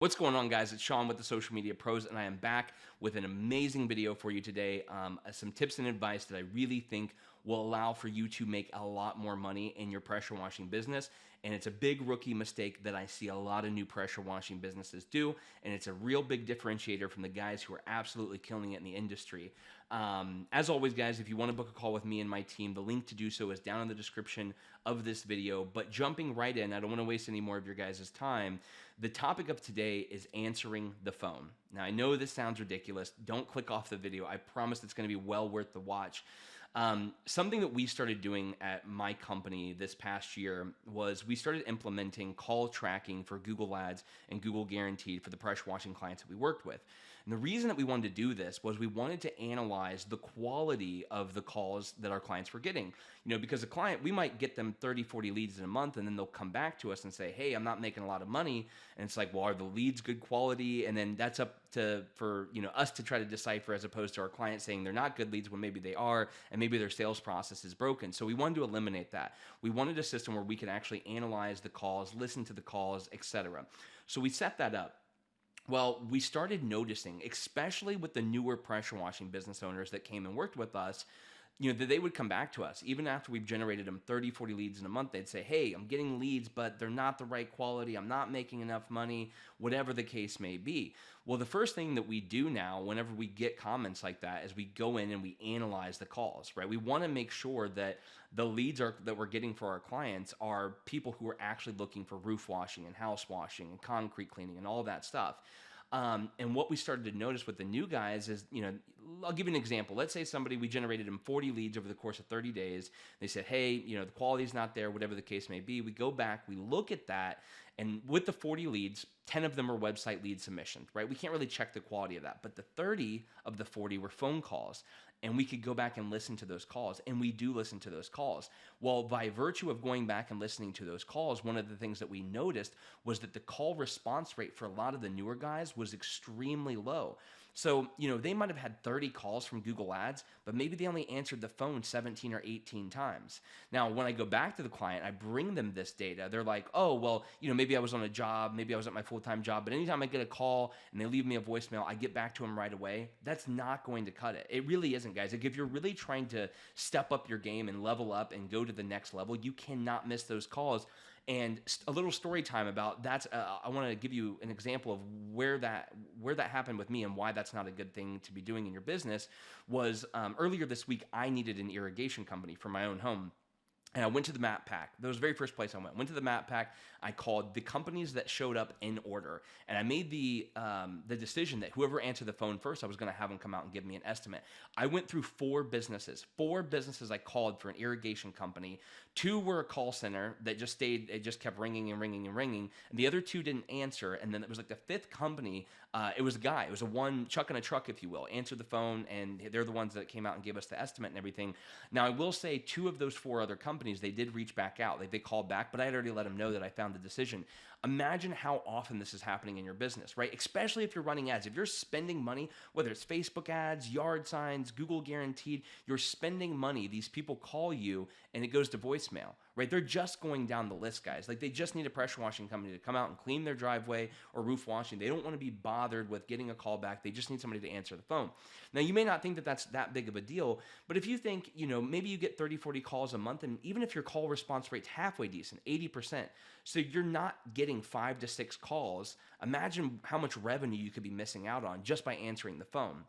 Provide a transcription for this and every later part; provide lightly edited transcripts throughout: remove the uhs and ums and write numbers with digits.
What's going on, guys? It's Sean with the Social Media Pros, and I am back with an amazing video for you today. Some tips and advice that I really think will allow for you to make a lot more money in your pressure washing business. And it's a big rookie mistake that I see a lot of new pressure washing businesses do. And it's a real big differentiator from the guys who are absolutely killing it in the industry. As always, guys, if you want to book a call with me and my team, the link to do so is down in the description of this video. But jumping right in, I don't want to waste any more of your guys' time. The topic of today is answering the phone. Now, I know this sounds ridiculous. Don't click off the video. I promise it's going to be well worth the watch. Something that we started doing at my company this past year was we started implementing call tracking for Google Ads and Google Guaranteed for the pressure washing clients that we worked with. And the reason that we wanted to do this was we wanted to analyze the quality of the calls that our clients were getting. Because a client, we might get them 30, 40 leads in a month, and then they'll come back to us and say, hey, I'm not making a lot of money. And it's like, well, are the leads good quality? And then that's up for us to try to decipher, as opposed to our clients saying they're not good leads when maybe they are, and maybe their sales process is broken. So we wanted to eliminate that. We wanted a system where we could actually analyze the calls, listen to the calls, etc. So we set that up. Well, we started noticing, especially with the newer pressure washing business owners that came and worked with us, that they would come back to us even after we've generated them 30, 40 leads in a month. They'd say, hey, I'm getting leads, but they're not the right quality. I'm not making enough money, whatever the case may be. Well, the first thing that we do now, whenever we get comments like that, is we go in and we analyze the calls, right? We want to make sure that the leads that we're getting for our clients are people who are actually looking for roof washing and house washing and concrete cleaning and all that stuff. And what we started to notice with the new guys is, I'll give you an example. Let's say we generated them 40 leads over the course of 30 days. They said, hey, the quality's not there, whatever the case may be. We go back, we look at that, and with the 40 leads, 10 of them are website lead submissions, right? We can't really check the quality of that, but the 30 of the 40 were phone calls. And we could go back and listen to those calls, and we do listen to those calls. Well, by virtue of going back and listening to those calls, one of the things that we noticed was that the call response rate for a lot of the newer guys was extremely low. So, they might have had 30 calls from Google Ads, but maybe they only answered the phone 17 or 18 times. Now, when I go back to the client, I bring them this data. They're like, oh, well, maybe I was on a job, maybe I was at my full-time job, but anytime I get a call and they leave me a voicemail, I get back to them right away. That's not going to cut it. It really isn't, guys. Like, if you're really trying to step up your game and level up and go to the next level, you cannot miss those calls. And a little story time about that. I want to give you an example of where that happened with me and why that's not a good thing to be doing in your business. Was earlier this week, I needed an irrigation company for my own home. And I went to the map pack. That was the very first place I went to the map pack. I called the companies that showed up in order. And I made the decision that whoever answered the phone first, I was going to have them come out and give me an estimate. I went through four businesses I called for an irrigation company. Two were a call center that it just kept ringing and ringing and ringing. And the other two didn't answer. And then it was like the fifth company. It was a guy. It was a one chuck in a truck, if you will, answered the phone. And they're the ones that came out and gave us the estimate and everything. Now, I will say two of those four other companies, they did reach back out. Like, they called back, but I had already let them know that I found the decision. Imagine how often this is happening in your business, right? Especially if you're running ads. If you're spending money, whether it's Facebook ads, yard signs, Google Guaranteed, you're spending money. These people call you and it goes to voicemail, right? They're just going down the list, guys. Like, they just need a pressure washing company to come out and clean their driveway or roof washing. They don't want to be bothered with getting a call back. They just need somebody to answer the phone. Now, you may not think that that's that big of a deal, but if you think, maybe you get 30, 40 calls a month, and even if your call response rate's halfway decent, 80%, so you're not getting 5 to 6 calls, imagine how much revenue you could be missing out on just by answering the phone.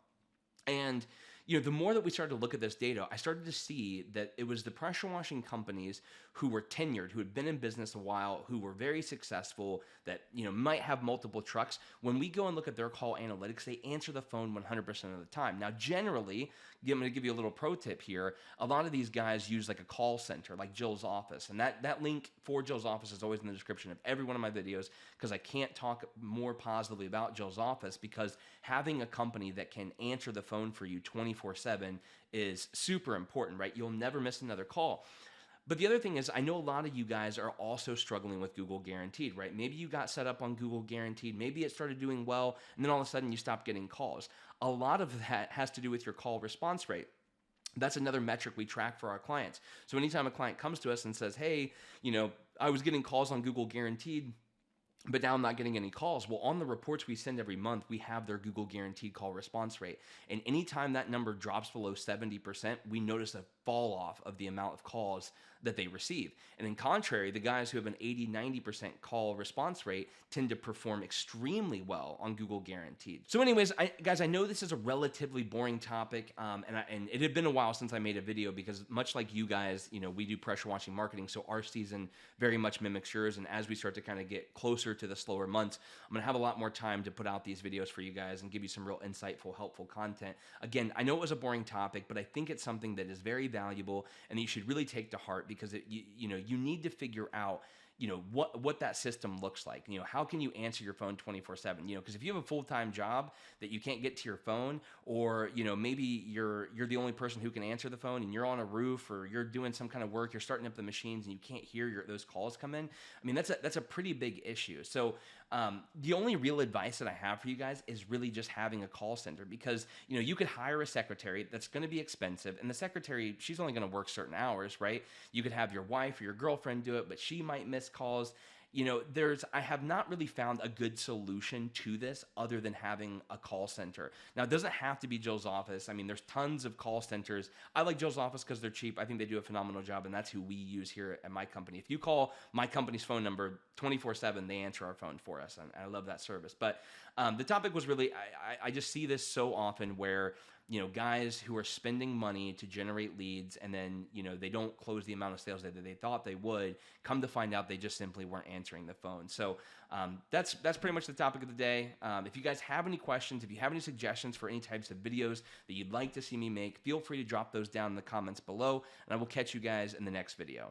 And the more that we started to look at this data, I started to see that it was the pressure washing companies who were tenured, who had been in business a while, who were very successful, that might have multiple trucks. When we go and look at their call analytics, they answer the phone 100% of the time. Now, generally, I'm going to give you a little pro tip here. A lot of these guys use like a call center, like Jill's office, and that link for Jill's office is always in the description of every one of my videos, because I can't talk more positively about Jill's office, because having a company that can answer the phone for you 24/7 is super important, right? You'll never miss another call. But the other thing is, I know a lot of you guys are also struggling with Google Guaranteed, right? Maybe you got set up on Google Guaranteed, maybe it started doing well, and then all of a sudden you stopped getting calls. A lot of that has to do with your call response rate. That's another metric we track for our clients. So anytime a client comes to us and says, hey, I was getting calls on Google Guaranteed, but now I'm not getting any calls. Well, on the reports we send every month, we have their Google guaranteed call response rate. And anytime that number drops below 70%, we notice a fall off of the amount of calls that they receive. And in contrary, the guys who have an 80, 90% call response rate tend to perform extremely well on Google guaranteed. So anyways, guys, I know this is a relatively boring topic, and it had been a while since I made a video because much like you guys, we do pressure washing marketing, so our season very much mimics yours. And as we start to kind of get closer to the slower months, I'm gonna have a lot more time to put out these videos for you guys and give you some real insightful, helpful content. Again, I know it was a boring topic, but I think it's something that is very valuable and that you should really take to heart because you need to figure out what that system looks like. How can you answer your phone 24/7? Because if you have a full-time job that you can't get to your phone, or maybe you're the only person who can answer the phone and you're on a roof or you're doing some kind of work, you're starting up the machines and you can't hear those calls come in. I mean, that's a pretty big issue. So the only real advice that I have for you guys is really just having a call center, because you could hire a secretary that's going to be expensive, and the secretary, she's only going to work certain hours, right? You could have your wife or your girlfriend do it, but she might miss calls. I have not really found a good solution to this other than having a call center. Now, it doesn't have to be Jill's Office. I mean, there's tons of call centers. I like Jill's Office because they're cheap. I think they do a phenomenal job, and that's who we use here at my company. If you call my company's phone number 24/7, they answer our phone for us, and I love that service. But the topic was really, I just see this so often where guys who are spending money to generate leads, and then, they don't close the amount of sales that they thought they would, come to find out they just simply weren't answering the phone. So that's pretty much the topic of the day. If you guys have any questions, if you have any suggestions for any types of videos that you'd like to see me make, feel free to drop those down in the comments below, and I will catch you guys in the next video.